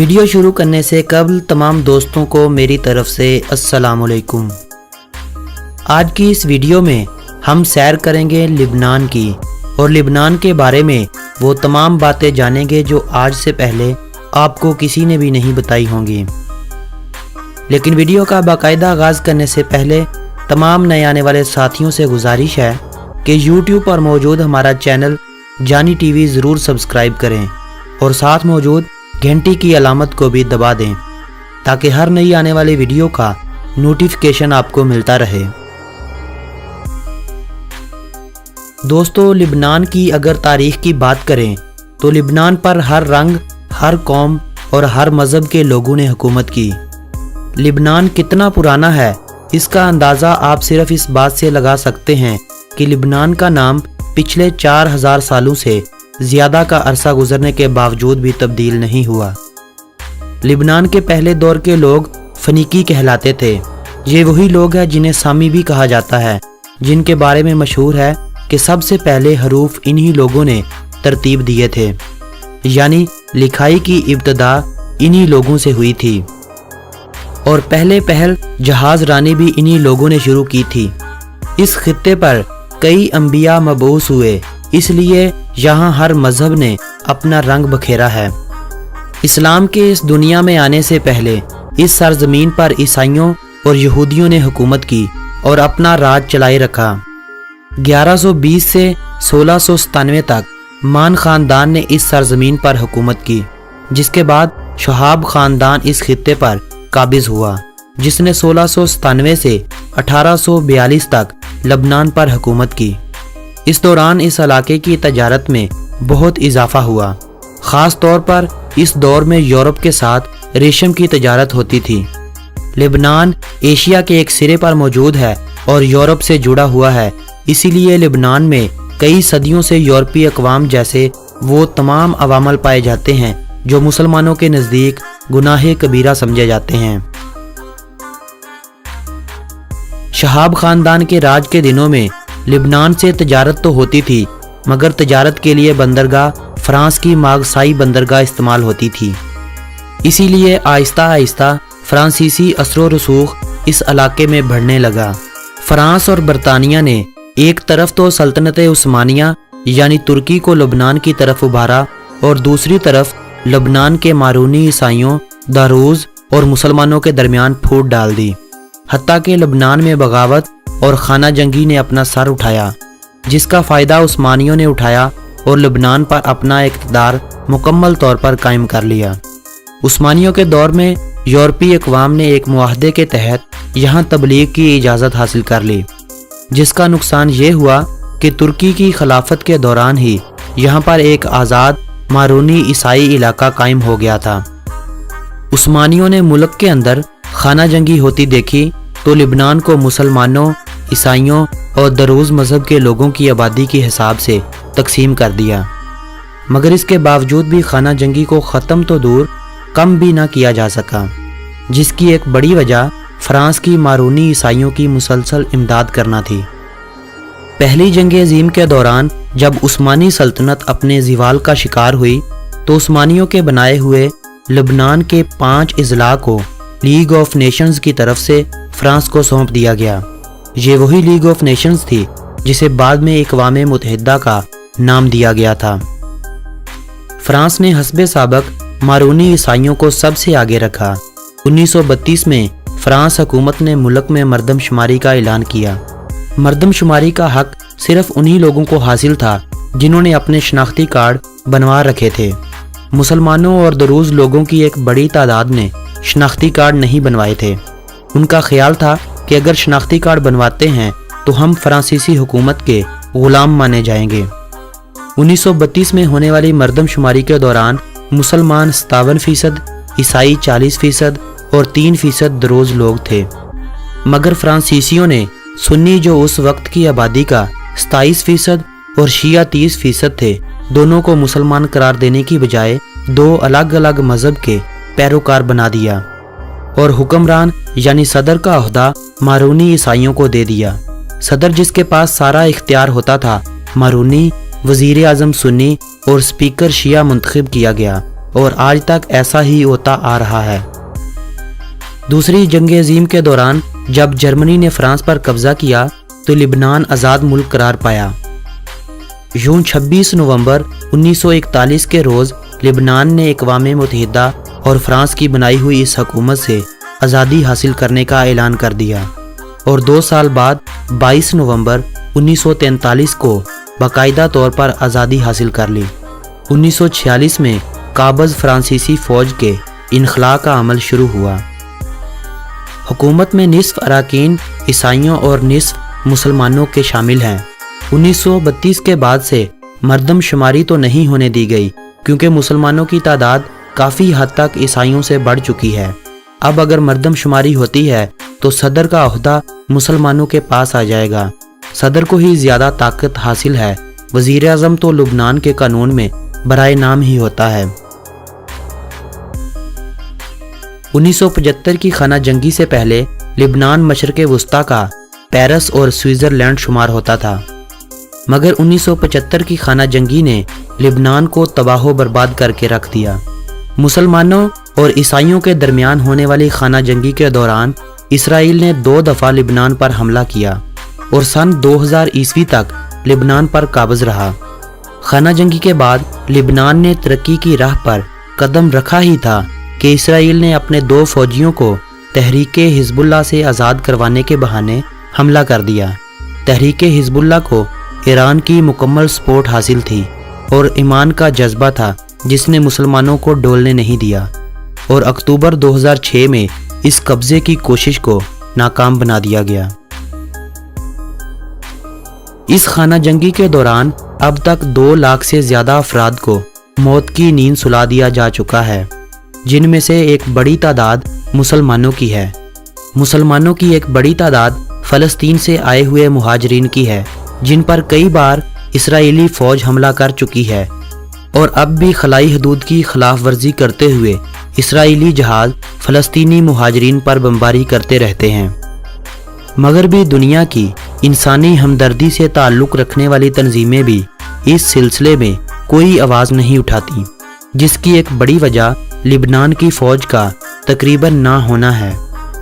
Video शुरू करने से कबल तमाम दोस्तों को मेरी तरफ से अस्सलाम वालेकुम। आज की इस वीडियो में हम सैर करेंगे लिबनान की और लिबनान के बारे में वो तमाम बातें जानेंगे जो आज से पहले आपको किसी ने भी नहीं बताई होंगी। लेकिन वीडियो का बाकायदा आगाज़ करने से पहले तमाम नए आने वाले साथियों से गुजारिश है कि YouTube पर मौजूद हमारा चैनल जानी टीवी ज़रूर सब्सक्राइब करें और साथ मौजूद घंटी की अलामत को भी दबा दें ताकि हर नई आने वाली वीडियो का नोटिफिकेशन आपको मिलता रहे। दोस्तों, लिबनान की अगर तारीख की बात करें तो लिबनान पर हर रंग, हर कौम और हर मज़हब के लोगों ने हुकूमत की। लिबनान कितना पुराना है इसका अंदाज़ा आप सिर्फ इस बात से लगा सकते हैं कि लिबनान का नाम पिछले 4000 सालों से ज़्यादा का अरसा गुजरने के बावजूद भी तब्दील नहीं हुआ। लिबनान के पहले दौर के लोग फनीकी कहलाते थे। ये वही लोग हैं जिन्हें सामी भी कहा जाता है, जिनके बारे में मशहूर है कि सबसे पहले हरूफ इन्हीं लोगों ने तरतीब दिए थे, यानी लिखाई की इब्तदा इन्हीं लोगों से हुई थी और पहल जहाज़ रानी भी इन्हीं लोगों ने शुरू की थी। इस खित्ते पर कई अंबिया मबूस हुए, इसलिए यहाँ हर मज़हब ने अपना रंग बखेरा है। इस्लाम के इस दुनिया में आने से पहले इस सरजमीन पर ईसाइयों और यहूदियों ने हुकूमत की और अपना राज चलाए रखा। 1120 से 1697 तक मान ख़ानदान ने इस सरजमीन पर हुकूमत की, जिसके बाद शहाब ख़ानदान इस खित्ते पर काबिज हुआ, जिसने 1697 से 1842 तक लबनान पर हुकूमत की। इस दौरान इस इलाके की तजारत में बहुत इजाफा हुआ। ख़ास तौर पर इस दौर में यूरोप के साथ रेशम की तजारत होती थी। लिबनान एशिया के एक सिरे पर मौजूद है और यूरोप से जुड़ा हुआ है, इसीलिए लिबनान में कई सदियों से यूरोपीय अक़वाम जैसे वो तमाम अवामल पाए जाते हैं जो मुसलमानों के नज़दीक गुनाह कबीरा समझे जाते हैं। शहाब ख़ानदान के राज के दिनों में लिबनान से तजारत तो होती थी, मगर तजारत के लिए बंदरगाह फ्रांस की मागसाई बंदरगाह इस्तेमाल होती थी। इसीलिए आहिस्ता आहिस्ता फ्रांसीसी असरो रसूख इस इलाके में बढ़ने लगा। फ्रांस और बरतानिया ने एक तरफ तो सल्तनत उस्मानिया यानी तुर्की को लबनान की तरफ उभारा और दूसरी तरफ लबनान के मारूनी ईसाइयों, दारूज और मुसलमानों के दरमियान फूट डाल दी। हत्ता कि लबनान में बगावत और खाना जंगी ने अपना सर उठाया, जिसका फ़ायदा उस्मानियों ने उठाया और लबनान पर अपना इक़्तिदार मुकम्मल तौर पर कायम कर लिया। उस्मानियों के दौर में यूरोपीय अक़वाम ने एक मुआहदे के तहत यहाँ तबलीग की इजाज़त हासिल कर ली, जिसका नुकसान ये हुआ कि तुर्की की खिलाफत के दौरान ही यहाँ पर एक आज़ाद मारूनी ईसाई इलाका कायम हो गया था। उस्मानियों ने मुल्क के अंदर खाना जंगी होती देखी तो लिबनान को मुसलमानों, ईसाइयों और दरूज मज़हब के लोगों की आबादी के हिसाब से तकसीम कर दिया, मगर इसके बावजूद भी खाना जंगी को ख़त्म तो दूर कम भी ना किया जा सका, जिसकी एक बड़ी वजह फ्रांस की मारूनी ईसाइयों की मुसलसल इमदाद करना थी। पहली जंग अज़ीम के दौरान जब उस्मानी सल्तनत अपने ज़वाल का शिकार हुई तो उस्मानियों के बनाए हुए लबनान के 5 अज़ला को लीग ऑफ नेशंस की तरफ से फ्रांस को सौंप दिया गया। ये वही लीग ऑफ नेशंस थी जिसे बाद में अक़वाम मुत्तहिदा का नाम दिया गया था। फ्रांस ने हस्बे साबक मारूनी ईसाइयों को सबसे आगे रखा। 1932 में फ्रांस हुकूमत ने मुल्क में मरदमशुमारी का ऐलान किया। मरदमशुमारी का हक सिर्फ उन्हीं लोगों को हासिल था जिन्होंने अपने शनाख्ती कार्ड बनवा रखे थे। मुसलमानों और दरूज लोगों की एक बड़ी तादाद ने शनाख्ती कार्ड नहीं बनवाए थे। उनका ख्याल था कि अगर शनाख्ती कार्ड बनवाते हैं तो हम फ्रांसीसी हुकूमत के ग़ुलाम माने जाएंगे। 1932 में होने वाली मरदमशुमारी के दौरान मुसलमान 57%, ईसाई 40% और 3% दरूज लोग थे, मगर फ्रांसीसियों ने सुन्नी जो उस वक्त की आबादी का 27% और शिया 30% थे, दोनों को मुसलमान करार देने की बजाय 2 अलग अलग मज़हब के पैरोकार बना दिया और हुक्मरान यानी सदर का ओहदा मारूनी ईसाइयों को दे दिया। सदर जिसके पास सारा इख्तियार होता था, मारूनी, वज़ीर आज़म सुन्नी और स्पीकर शिया मुंतखब किया गया। और आज तक ऐसा ही होता आ रहा है। दूसरी जंग अजीम के दौरान जब जर्मनी ने फ्रांस पर कब्जा किया तो लिबनान आज़ाद मुल्क करार पाया। यूं 26 नवंबर 1941 के रोज़ लिबनान ने अक़वाम मुत्तहिदा और फ्रांस की बनाई हुई इस हुकूमत से आज़ादी हासिल करने का ऐलान कर दिया और 2 साल बाद 22 नवंबर 1943 को बाकायदा तौर पर आज़ादी हासिल कर ली। 1946 में काबज़ फ्रांसीसी फ़ौज के इनखला का अमल शुरू हुआ। हुकूमत में निस्फ अरकान ईसाइयों और निस्फ मुसलमानों के शामिल हैं। 1932 के बाद से मर्दमशुमारी तो नहीं होने दी गई क्योंकि मुसलमानों की तादाद काफ़ी हद तक ईसाइयों से बढ़ चुकी है। अब अगर मर्दमशुमारी होती है तो सदर का ओहदा मुसलमानों के पास आ जाएगा। सदर को ही ज़्यादा ताकत हासिल है। वज़ीर आज़म तो लुबनान के कानून में बराए नाम ही होता है। 1975 की खाना जंगी से पहले लिबनान मशरक़े वुस्ता का पेरिस और स्विट्ज़रलैंड शुमार होता था, मगर 1975 की खाना जंगी ने लिबनान को तबाह बर्बाद करके रख दिया। मुसलमानों और ईसाइयों के दरमियान होने वाली खाना जंगी के दौरान इसराइल ने 2 दफ़ा लिबनान पर हमला किया और सन 2000 ईस्वी तक लिबनान पर काबज़ रहा। खाना जंगी के बाद लिबनान ने तरक्की की राह पर कदम रखा ही था कि इसराइल ने अपने 2 फौजियों को तहरीके हिज़्बुल्लाह से आज़ाद करवाने के बहाने हमला कर दिया। तहरीके हिज़्बुल्लाह को ईरान की मुकम्मल सपोर्ट हासिल थी और ईमान का जज्बा था जिसने मुसलमानों को डोलने नहीं दिया और अक्टूबर 2006 में इस कब्जे की कोशिश को नाकाम बना दिया गया। इस खाना जंगी के दौरान अब तक 2 लाख से ज़्यादा अफराद को मौत की नींद सुला दिया जा चुका है, जिनमें से एक बड़ी तादाद मुसलमानों की है। मुसलमानों की एक बड़ी तादाद फ़लस्तीन से आए हुए मुहाजिरीन की है, जिन पर कई बार इसराइली फ़ौज हमला कर चुकी है और अब भी खलाई हदूद की खिलाफ वर्जी करते हुए इसराइली जहाज़ फ़लस्तीनी मुहाजिरीन पर बमबारी करते रहते हैं। मगर भी दुनिया की इंसानी हमदर्दी से ताल्लुक़ रखने वाली तंजीमें भी इस सिलसिले में कोई आवाज़ नहीं उठाती, जिसकी एक बड़ी वजह लिबनान की फ़ौज का तकरीबन ना होना है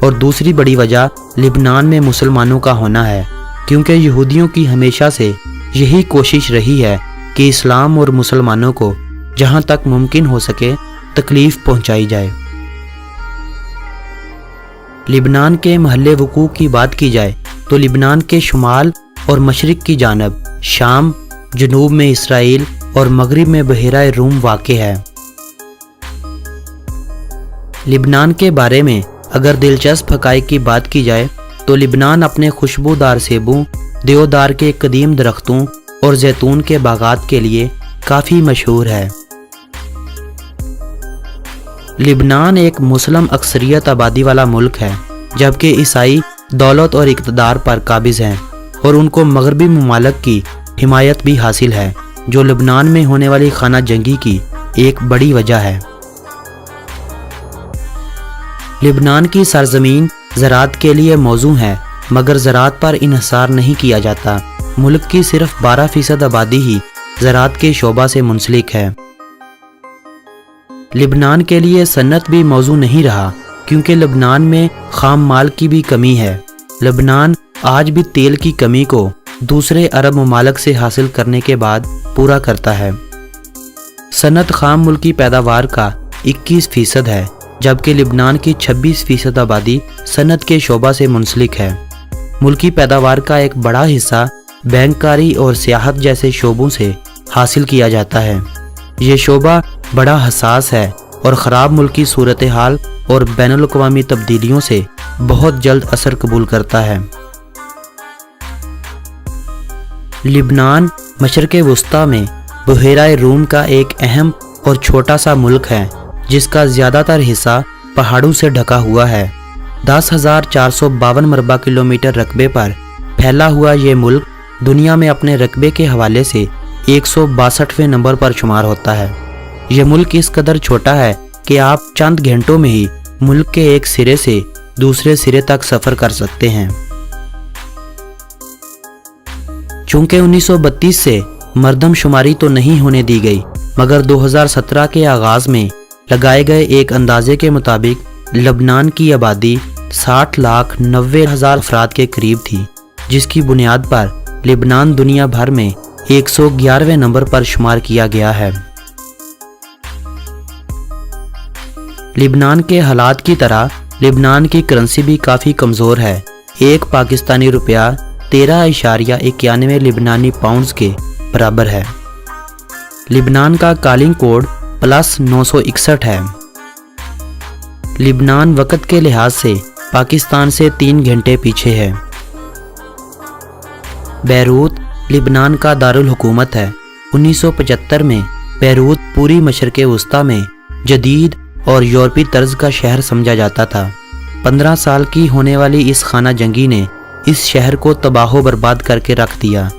और दूसरी बड़ी वजह लिबनान में मुसलमानों का होना है, क्योंकि यहूदियों की हमेशा से यही कोशिश रही है कि इस्लाम और मुसलमानों को जहाँ तक मुमकिन हो सके तकलीफ़ पहुँचाई जाए। लिबनान के महल्ले वकूअ की बात की जाए तो लिबनान के शुमाल और मशरिक़ की जानब शाम, जनूब में इसराइल और मगरिब में बहरा रूम वाक़े है। लिबनान के बारे में अगर दिलचस्प हक़ाइक़ की बात की जाए तो लिबनान अपने खुशबूदार सेबों, देवदार के कदीम दरख्तों और जैतून के बागात के लिए काफ़ी मशहूर है। लिबनान एक मुस्लिम अक्सरियत आबादी वाला मुल्क है, जबकि ईसाई दौलत और इक़्तिदार पर काबिज़ हैं और उनको मगरबी ममालिक की हिमायत भी हासिल है, जो लिबनान में होने वाली खाना जंगी की एक बड़ी वजह है। लिबनान की सरजमीन ज़राअत के लिए मौजू है, मगर ज़राअत पर इन्हिसार नहीं किया जाता। मुल्क की सिर्फ 12% आबादी ही ज़राअत के शोबा से मुंसलिक है। लिबनान के लिए सन्नत भी मौजू नहीं रहा, क्योंकि लिबनान में खाम माल की भी कमी है। लिबनान आज भी तेल की कमी को दूसरे अरब ममालिक से हासिल करने के बाद पूरा करता है। सन्नत खाम मुल्की पैदावार का 21% है, जबकि लिबनान की 26% आबादी सन्नत के शोबा से मुंसलिक है। मुल्की पैदावार का एक बड़ा हिस्सा बैंककारी और सियाहत जैसे शोबों से हासिल किया जाता है। ये शोबा बड़ा हसास है और ख़राब मुल्की सूरत हाल और बैनुल-अक़वामी तब्दीलियों से बहुत जल्द असर कबूल करता है। लिबनान मशरिक़े वुस्ता में बहरा रूम का एक अहम और छोटा सा मुल्क है, जिसका ज़्यादातर हिस्सा पहाड़ों से ढका हुआ है। 10,452 मरबा किलोमीटर रकबे पर फैला हुआ ये मुल्क दुनिया में अपने रकबे के हवाले से 162वें नंबर पर शुमार होता है। यह मुल्क इस कदर छोटा है कि आप चंद घंटों में ही मुल्क के एक सिरे से दूसरे सिरे तक सफ़र कर सकते हैं। चूँकि 1932 से मर्दमशुमारी तो नहीं होने दी गई, मगर 2017 के आगाज़ में लगाए गए एक अंदाजे के मुताबिक लबनान की आबादी 60,90,000 अफराद के करीब थी, जिसकी बुनियाद पर लिबनान दुनिया भर में 111वें नंबर पर शुमार किया गया है। लिबनान के हालात की तरह लिबनान की करेंसी भी काफ़ी कमज़ोर है। एक पाकिस्तानी रुपया 13.91 लिबनानी पाउंड्स के बराबर है। लिबनान का कॉलिंग कोड +961 है। लिबनान वक़्त के लिहाज से पाकिस्तान से 3 घंटे पीछे है। बैरूत लिबनान का दारुल हुकूमत है। 1975 में बैरूत पूरी मशरक़े वस्ता में जदीद और यूरोपी तर्ज का शहर समझा जाता था। 15 साल की होने वाली इस खाना जंगी ने इस शहर को तबाह बर्बाद करके रख दिया।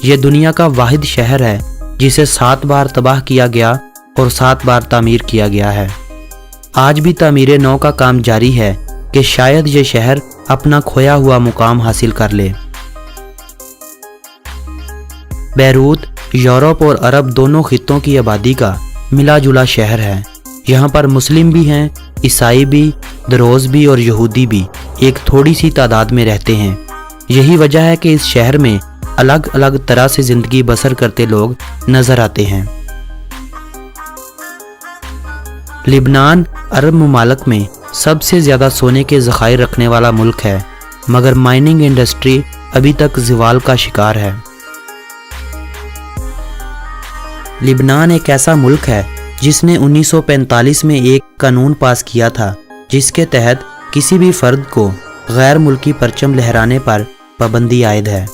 यह दुनिया का वाहिद शहर है जिसे 7 बार तबाह किया गया और 7 बार तामीर किया गया है। आज भी तामीर नौ का काम जारी है कि शायद ये शहर अपना खोया हुआ मुकाम हासिल कर ले। बैरूत यूरोप और अरब दोनों खित्तों की आबादी का मिला जुला शहर है। यहाँ पर मुस्लिम भी हैं, ईसाई भी, दरोज भी और यहूदी भी एक थोड़ी सी तादाद में रहते हैं। यही वजह है कि इस शहर में अलग अलग तरह से ज़िंदगी बसर करते लोग नज़र आते हैं। लिबनान अरब ममालिक में सबसे ज़्यादा सोने के ज़खायर रखने वाला मुल्क है, मगर माइनिंग इंडस्ट्री अभी तक ज़वाल का शिकार है। लिबनान एक ऐसा मुल्क है जिसने 1945 में एक कानून पास किया था जिसके तहत किसी भी फर्द को गैर मुल्की परचम लहराने पर पाबंदी आयद है।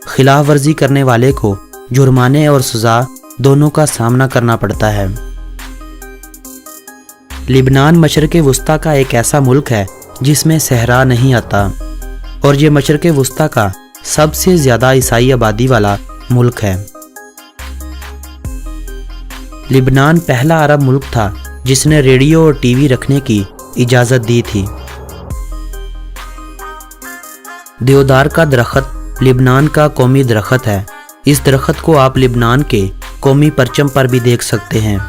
खिलाफ वर्जी करने वाले को जुर्माने और सज़ा दोनों का सामना करना पड़ता है। लिबनान मशरक़े वस्ता का एक ऐसा मुल्क है जिसमें सहरा नहीं आता और ये मशरक़े वस्ता का सबसे ज़्यादा ईसाई आबादी वाला मुल्क है। लिबनान पहला अरब मुल्क था जिसने रेडियो और टीवी रखने की इजाज़त दी थी। देवदार का दरख्त लिबनान का कौमी दरख्त है। इस दरख्त को आप लिबनान के कौमी परचम पर भी देख सकते हैं।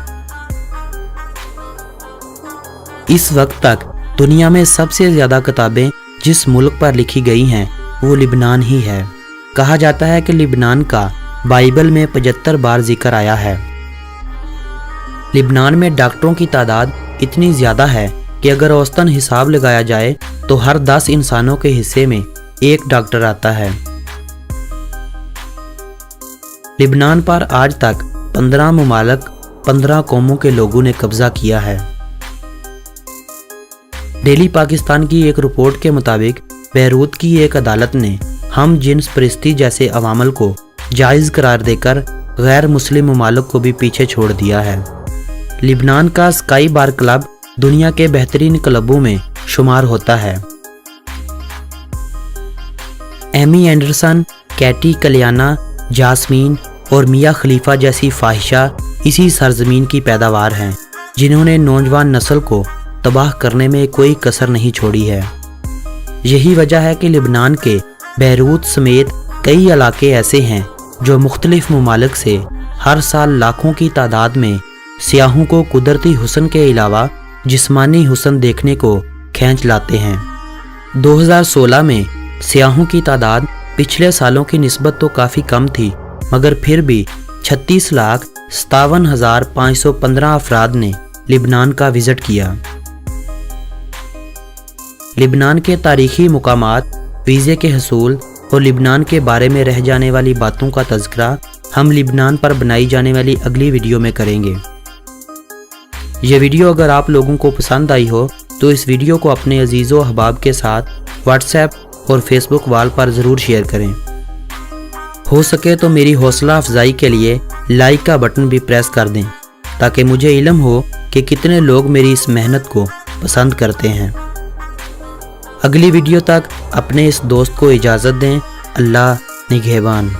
इस वक्त तक दुनिया में सबसे ज़्यादा किताबें जिस मुल्क पर लिखी गई हैं वो लिबनान ही है। कहा जाता है कि लिबनान का बाइबल में 75 बार जिक्र आया है। लिबनान में डॉक्टरों की तादाद इतनी ज़्यादा है कि अगर औसतन हिसाब लगाया जाए तो हर 10 इंसानों के हिस्से में एक डॉक्टर आता है। लिबनान पर आज तक 15 ममालिक 15 कौमों के लोगों ने कब्जा किया है। डेली पाकिस्तान की एक रिपोर्ट के मुताबिक बैरूत की एक अदालत ने हम जिन्स परिस्थिति जैसे अवामल को जायज़ करार देकर गैर मुस्लिम ममालिक को भी पीछे छोड़ दिया है। लिबनान का स्काई बार क्लब दुनिया के बेहतरीन क्लबों में शुमार होता है। Amy Anderson, Katie Kaliana, Jasmine और मिया खलीफा जैसी फाहिशा इसी सरजमीन की पैदावार हैं जिन्होंने नौजवान नस्ल को तबाह करने में कोई कसर नहीं छोड़ी है। यही वजह है कि लिबनान के बैरूत समेत कई इलाके ऐसे हैं जो मुख्तलिफ ममालिक से हर साल लाखों की तादाद में सियाहों को कुदरती हुस्न के अलावा जिस्मानी हुस्न देखने को खींच लाते हैं। 2016 में सियाहों की तादाद पिछले सालों की निस्बत तो काफ़ी कम थी, मगर फिर भी 36,57,515 अफराद ने लिबनान का विज़िट किया। लिबनान के तारीखी मुकामात, वीज़े के हसूल और लिबनान के बारे में रह जाने वाली बातों का तज़किरा हम लिबनान पर बनाई जाने वाली अगली वीडियो में करेंगे। यह वीडियो अगर आप लोगों को पसंद आई हो तो इस वीडियो को अपने अजीज़ो अहबाब के साथ व्हाट्सएप और फेसबुक वाल पर ज़रूर शेयर करें। हो सके तो मेरी हौसला अफजाई के लिए लाइक का बटन भी प्रेस कर दें ताकि मुझे इल्म हो कि कितने लोग मेरी इस मेहनत को पसंद करते हैं। अगली वीडियो तक अपने इस दोस्त को इजाज़त दें। अल्लाह निगहबान।